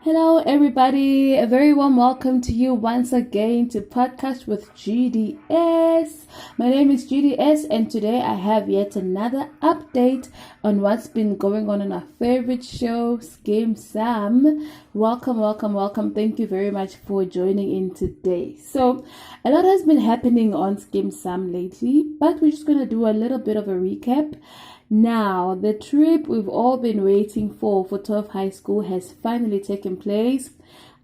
Hello, everybody. A very warm welcome to you once again to Podcast with GDS. My name is GDS, and today I have yet another update on what's been going on in our favorite show, Skeemsaam. Welcome, welcome, welcome. Thank you very much for joining in today. So, a lot has been happening on Skeemsaam lately, but we're just going to do a little bit of a recap. Now, the trip we've all been waiting for 12 High School has finally taken place.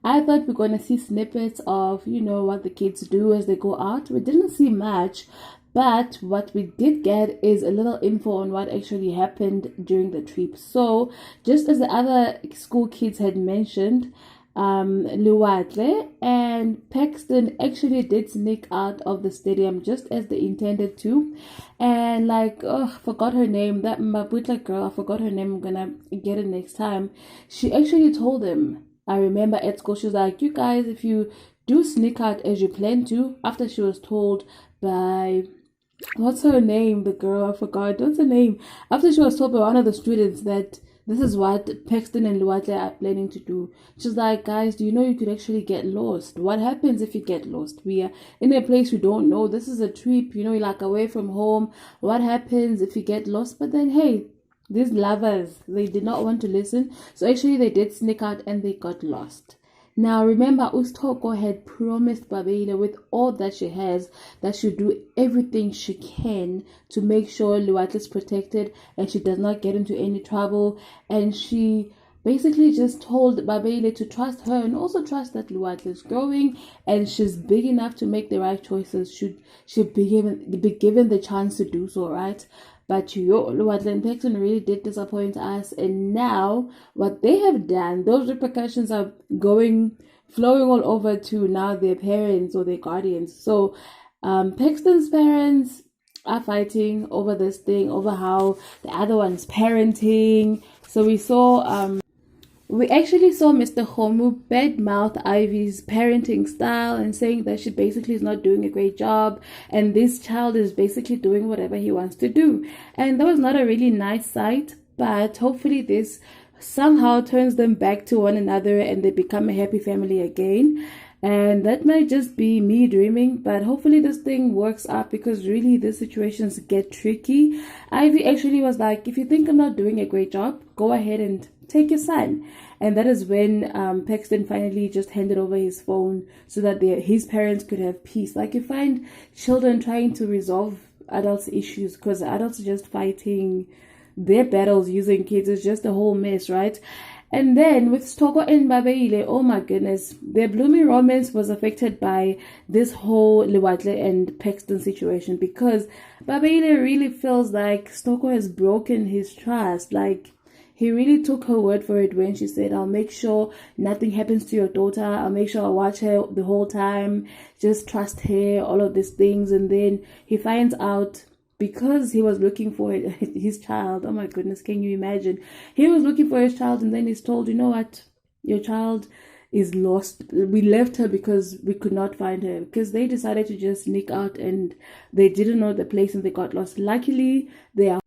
I thought we're going to see snippets of, what the kids do as they go out. We didn't see much, but what we did get is a little info on what actually happened during the trip. So, just as the other school kids had mentioned, Lewatle and Paxton actually did sneak out of the stadium just as they intended to, and forgot her name, that Babeile girl, I forgot her name, I'm gonna get it next time. She actually told them, I remember at school, she was like, you guys, if you do sneak out as you plan to, after she was told by what's her name, the girl, I forgot what's her name, after she was told by one of the students that this is what Paxton and Lewatle are planning to do. She's like, guys, do you know you could actually get lost? What happens if you get lost? We are in a place we don't know. This is a trip, you're like away from home. What happens if you get lost? But then, hey, these lovers, they did not want to listen. So actually they did sneak out and they got lost. Now, remember, Sthoko had promised Babeile with all that she has that she'll do everything she can to make sure Lewatle is protected and she does not get into any trouble. And she basically just told Babeile to trust her and also trust that Lewatle is growing and she's big enough to make the right choices should she be given the chance to do so, right? But Lewatle and Paxton really did disappoint us, and now what they have done, those repercussions are flowing all over to now their parents or their guardians. So Paxton's parents are fighting over this thing, over how the other one's parenting. So we actually saw Mr. Homu badmouth Ivy's parenting style and saying that she basically is not doing a great job and this child is basically doing whatever he wants to do. And that was not a really nice sight, but hopefully this somehow turns them back to one another and they become a happy family again. And that might just be me dreaming, but hopefully this thing works out because really the situations get tricky. Ivy actually was like, if you think I'm not doing a great job, go ahead and take your son. And that is when Paxton finally just handed over his phone so that his parents could have peace. Like, you find children trying to resolve adults' issues because adults are just fighting their battles using kids. It's just a whole mess, right? And then with Sthoko and Babeile, oh my goodness, their blooming romance was affected by this whole Lewatle and Paxton situation because Babeile really feels like Sthoko has broken his trust. Like, he really took her word for it when she said, I'll make sure nothing happens to your daughter. I'll make sure I watch her the whole time. Just trust her, all of these things. And then he finds out because he was looking for his child. Oh my goodness, can you imagine? He was looking for his child and then he's told, you know what? Your child is lost. We left her because we could not find her. Because they decided to just sneak out and they didn't know the place and they got lost. Luckily, they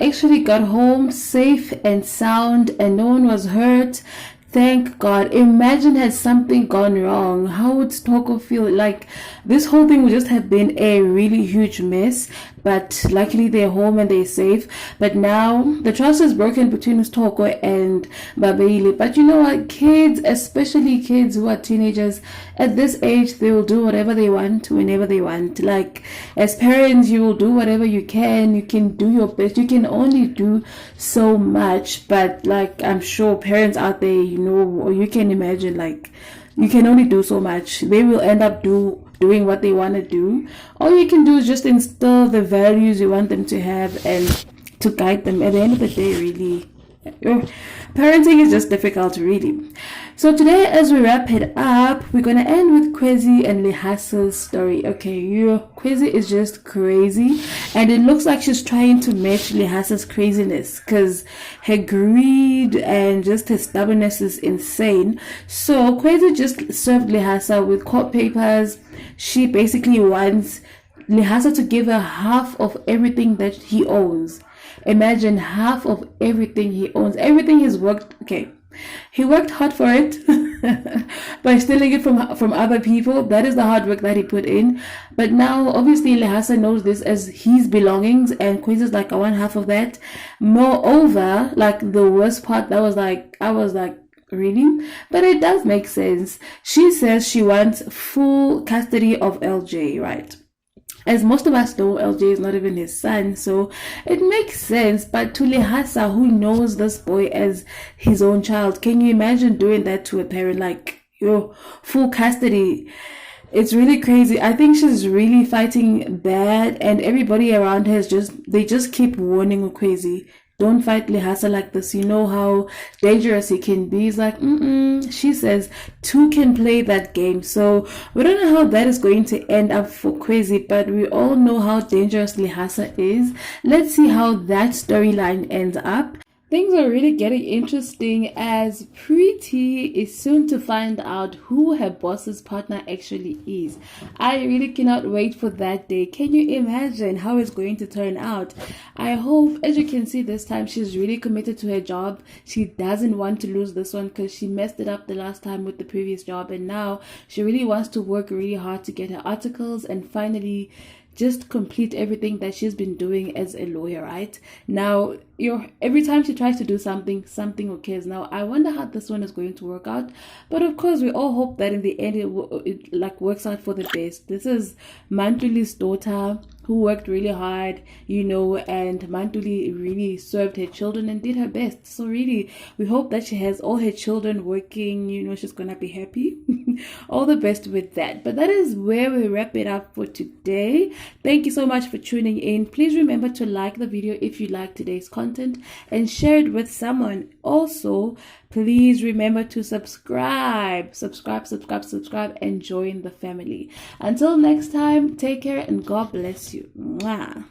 actually got home safe and sound and no one was hurt. Thank God. Imagine had something gone wrong. How would Sthoko feel? Like, this whole thing would just have been a really huge mess. But luckily they're home and they're safe. But now the trust is broken between Sthoko and Babeile. But you know what? Kids, especially kids who are teenagers, at this age, they will do whatever they want, whenever they want. Like, as parents, you will do whatever you can. You can do your best. You can only do so much. But, like, I'm sure parents out there, or you can imagine, like, you can only do so much. They will end up doing what they want to do. All you can do is just instill the values you want them to have and to guide them. At the end of the day, really, parenting is just difficult, really. So today, as we wrap it up, we're going to end with Kwezi and Lehasa's story. Okay, Kwezi is just crazy, and it looks like she's trying to match Lehasa's craziness because her greed and just her stubbornness is insane. So Kwezi just served Lehasa with court papers. She basically wants Lehasa to give her half of everything that he owns. Imagine half of everything he owns. Everything he's worked. Okay, He worked hard for it by stealing it from other people. That is the hard work that he put in. But now, obviously, Lehasa knows this as his belongings, and Quincy is like, I want half of that. Moreover, like the worst part, that was like, I was like, really? But it does make sense. She says she wants full custody of LJ, right? As most of us know, LJ is not even his son, so it makes sense. But to Lehasa, who knows this boy as his own child, can you imagine doing that to a parent? Like, full custody. It's really crazy. I think she's really fighting bad, and everybody around her is just keep warning her crazy. Don't fight Lehasa like this. You know how dangerous he can be. He's like, She says two can play that game. So we don't know how that is going to end up for Crazy, but we all know how dangerous Lehasa is. Let's see how that storyline ends up. Things are really getting interesting as Preeti is soon to find out who her boss's partner actually is. I really cannot wait for that day. Can you imagine how it's going to turn out? I hope, as you can see this time, she's really committed to her job. She doesn't want to lose this one because she messed it up the last time with the previous job, and now she really wants to work really hard to get her articles and finally just complete everything that she's been doing as a lawyer, right? Now, every time she tries to do something occurs. Now, I wonder how this one is going to work out. But of course, we all hope that in the end it like works out for the best. This is Mantuli's daughter who worked really hard, and Mantuli really served her children and did her best. So really, we hope that she has all her children working, she's gonna be happy. All the best with that. But that is where we wrap it up for today. Thank you so much for tuning in. Please remember to like the video if you like today's content and share it with someone. Also, please remember to subscribe, and join the family. Until next time, take care and God bless you. Mwah.